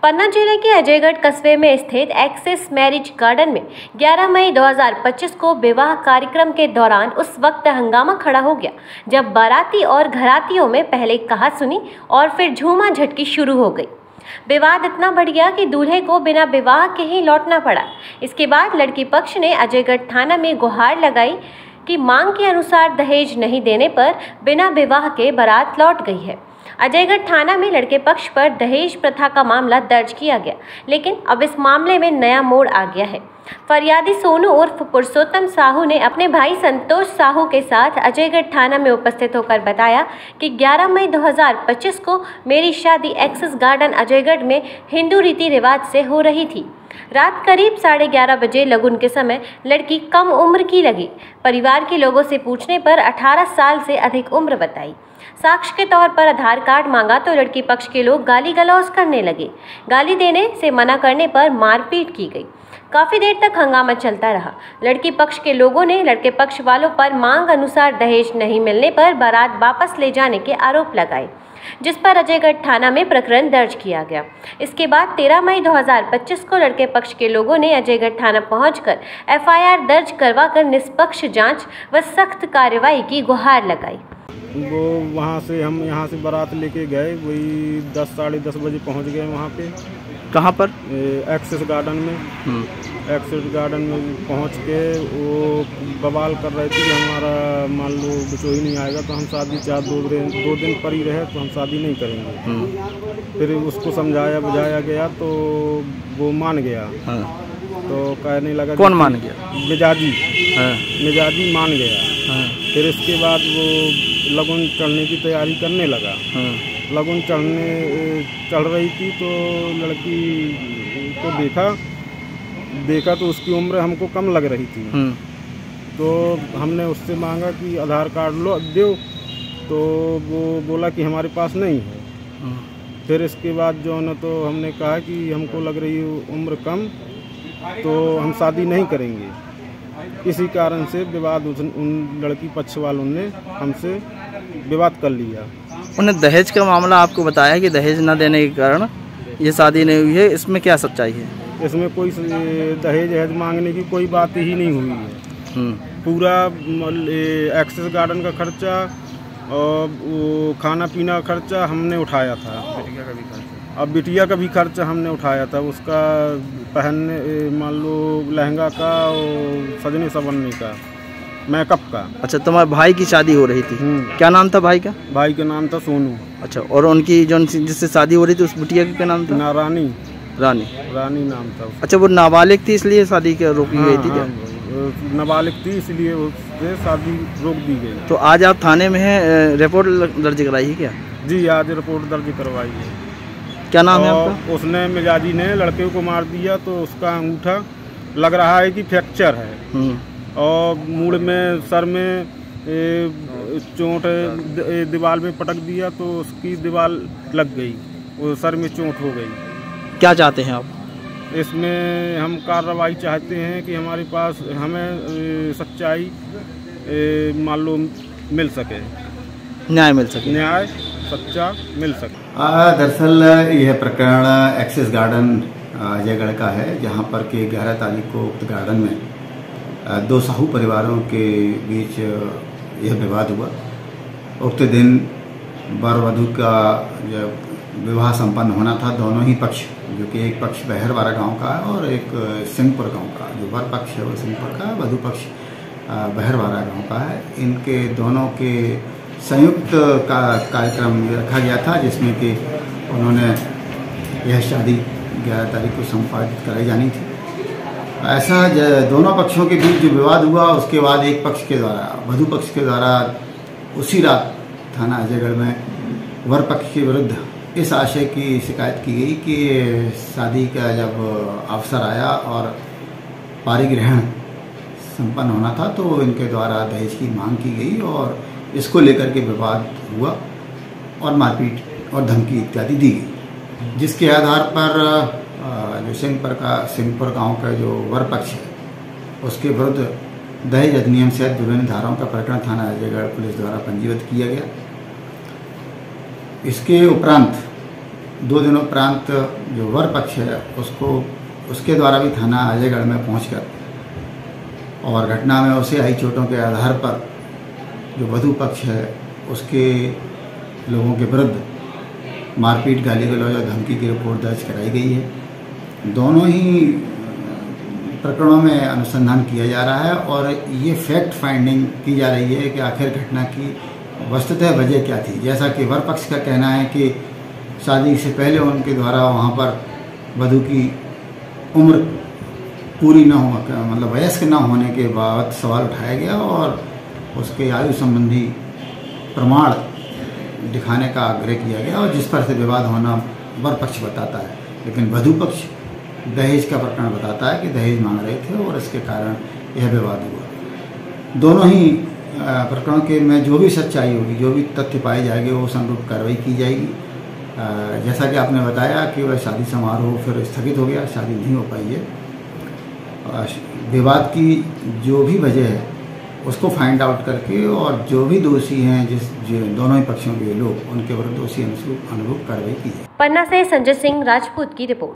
पन्ना जिले के अजयगढ़ कस्बे में स्थित एक्सिस मैरिज गार्डन में 11 मई 2025 को विवाह कार्यक्रम के दौरान उस वक्त हंगामा खड़ा हो गया जब बाराती और घरातियों में पहले कहा सुनी और फिर झूमा झटकी शुरू हो गई। विवाद इतना बढ़ गया कि दूल्हे को बिना विवाह के ही लौटना पड़ा। इसके बाद लड़की पक्ष ने अजयगढ़ थाना में गुहार लगाई कि मांग के अनुसार दहेज नहीं देने पर बिना विवाह के बारात लौट गई है। अजयगढ़ थाना में लड़के पक्ष पर दहेज प्रथा का मामला दर्ज किया गया, लेकिन अब इस मामले में नया मोड़ आ गया है। फरियादी सोनू उर्फ पुरुषोत्तम साहू ने अपने भाई संतोष साहू के साथ अजयगढ़ थाना में उपस्थित होकर बताया कि 11 मई 2025 को मेरी शादी एक्सिस गार्डन अजयगढ़ में हिंदू रीति रिवाज से हो रही थी। रात करीब 11:30 बजे लगन के समय लड़की कम उम्र की लगी। परिवार के लोगों से पूछने पर 18 साल से अधिक उम्र बताई। साक्ष्य के तौर पर आधार कार्ड मांगा तो लड़की पक्ष के लोग गाली गलौज करने लगे। गाली देने से मना करने पर मारपीट की गई। काफी देर तक हंगामा चलता रहा। लड़की पक्ष के लोगों ने लड़के पक्ष वालों पर मांग अनुसार दहेज नहीं मिलने पर बारात वापस ले जाने के आरोप लगाए, जिस पर अजयगढ़ थाना में प्रकरण दर्ज किया गया। इसके बाद 13 मई 2025 को लड़के पक्ष के लोगों ने अजयगढ़ थाना पहुंचकर FIR दर्ज करवाकर निष्पक्ष जांच व सख्त कार्रवाई की गुहार लगाई। वो वहाँ से हम यहाँ से बारात लेके गए, वही 10 साढ़े 10 बजे पहुँच गए वहाँ पे। कहाँ पर? एक्सिस गार्डन में। एक्सिस गार्डन में पहुँच के वो बवाल कर रहे थे कि हमारा मान लो बिचौई नहीं आएगा तो हम शादी चाहे 2 दिन पर ही रहे तो हम शादी नहीं करेंगे। फिर उसको समझाया बुझाया गया तो वो मान गया। तो कहने लगा। कौन मान गया? मिजाजी। मिजाजी मान गया। फिर इसके बाद वो लगन चढ़ने की तैयारी करने लगा। लगन चढ़ रही थी तो लड़की को देखा तो उसकी उम्र हमको कम लग रही थी। तो हमने उससे मांगा कि आधार कार्ड दो, तो वो बोला कि हमारे पास नहीं है। फिर इसके बाद जो है तो हमने कहा कि हमको लग रही है उम्र कम, तो हम शादी नहीं करेंगे। इसी कारण से विवाद उन लड़की पक्ष वालों ने हमसे विवाद कर लिया। उन्हें दहेज का मामला आपको बताया कि दहेज न देने के कारण ये शादी नहीं हुई है, इसमें क्या सच्चाई है? इसमें कोई दहेज मांगने की कोई बात ही नहीं हुई है। पूरा एक्सिस गार्डन का खर्चा और वो खाना पीना का खर्चा हमने उठाया था। अब बिटिया का भी खर्चा हमने उठाया था, उसका पहनने मान लो लहंगा का और सजने संवरने का, मेकअप का। अच्छा, तुम्हारे भाई की शादी हो रही थी, क्या नाम था भाई का? भाई का नाम था सोनू। अच्छा, और उनकी जो जिससे शादी हो रही थी उस बिटिया का क्या नाम था? रानी नाम था। अच्छा, वो नाबालिग थी इसलिए शादी रोकी गई थी क्या? नाबालिग थी इसलिए उससे शादी रोक दी गई। तो आज आप थाने में हैं, रिपोर्ट दर्ज कराई है क्या? जी, आज रिपोर्ट दर्ज करवाई है। क्या नाम है आपका? उसने मिजाजी ने लड़के को मार दिया तो उसका अंगूठा लग रहा है कि फ्रैक्चर है और मूड में सर में चोट दीवार में पटक दिया तो उसकी दीवार लग गई, वो सर में चोट हो गई। क्या चाहते हैं आप? इसमें हम कार्रवाई चाहते हैं कि हमारे पास हमें सच्चाई मालूम मिल सके, न्याय मिल सके, न्याय सच्चा मिल सके। दरअसल यह प्रकरण एक्सिस गार्डन अजयगढ़ का है, जहां पर कि 11 तारीख को उक्त गार्डन में 2 साहू परिवारों के बीच यह विवाद हुआ। उक्त दिन वर वधू का जब विवाह संपन्न होना था, दोनों ही पक्ष, जो कि एक पक्ष बहरवाड़ा गांव का है और एक सिंहपुर गांव का, जो वर पक्ष है वो सिंहपुर का, वधू पक्ष बहरवाड़ा गांव का है। इनके दोनों के संयुक्त कार्यक्रम रखा गया था, जिसमें कि उन्होंने यह शादी 11 तारीख को संपादित कराई जानी थी। ऐसा दोनों पक्षों के बीच जो विवाद हुआ, उसके बाद एक पक्ष के द्वारा, वधू पक्ष के द्वारा उसी रात थाना अजयगढ़ में वर पक्ष के विरुद्ध इस आशय की शिकायत की गई कि शादी का जब अवसर आया और पारिग्रहण संपन्न होना था तो इनके द्वारा दहेज की मांग की गई और इसको लेकर के विवाद हुआ और मारपीट और धमकी इत्यादि दी गई, जिसके आधार पर जो सिंहपुर गांव का जो वर पक्ष है उसके विरुद्ध दहेज अधिनियम से विभिन्न धाराओं का प्रकरण थाना अजयगढ़ पुलिस द्वारा पंजीबद्ध किया गया। इसके उपरांत 2 दिनों उपरांत जो वर पक्ष है उसके द्वारा भी थाना अजयगढ़ में पहुंचकर और घटना में उसे आई चोटों के आधार पर जो वधू पक्ष है उसके लोगों के विरुद्ध मारपीट, गाली गलौज और धमकी की रिपोर्ट दर्ज कराई गई है। दोनों ही प्रकरणों में अनुसंधान किया जा रहा है और ये फैक्ट फाइंडिंग की जा रही है कि आखिर घटना की वस्तुतः वजह क्या थी। जैसा कि वर पक्ष का कहना है कि शादी से पहले उनके द्वारा वहाँ पर वधू की उम्र पूरी न हो, मतलब वयस्क न होने के बाद सवाल उठाया गया और उसके आयु संबंधी प्रमाण दिखाने का आग्रह किया गया और जिस पर से विवाद होना वर पक्ष बताता है, लेकिन वधू पक्ष दहेज का प्रकरण बताता है कि दहेज मांग रहे थे और इसके कारण यह विवाद हुआ। दोनों ही प्रकरणों के में जो भी सच्चाई होगी, जो भी तथ्य पाए जाएंगे, वो अनुरूप कार्रवाई की जाएगी। जैसा कि आपने बताया कि वह शादी समारोह फिर स्थगित हो गया, शादी नहीं हो पाई है। विवाद की जो भी वजह है उसको फाइंड आउट करके और जो भी दोषी हैं दोनों ही पक्षों के लोग, उनके विरुद्ध दोषी अनुरूप कार्रवाई की जाए। पन्ना से संजय सिंह राजपूत की रिपोर्ट।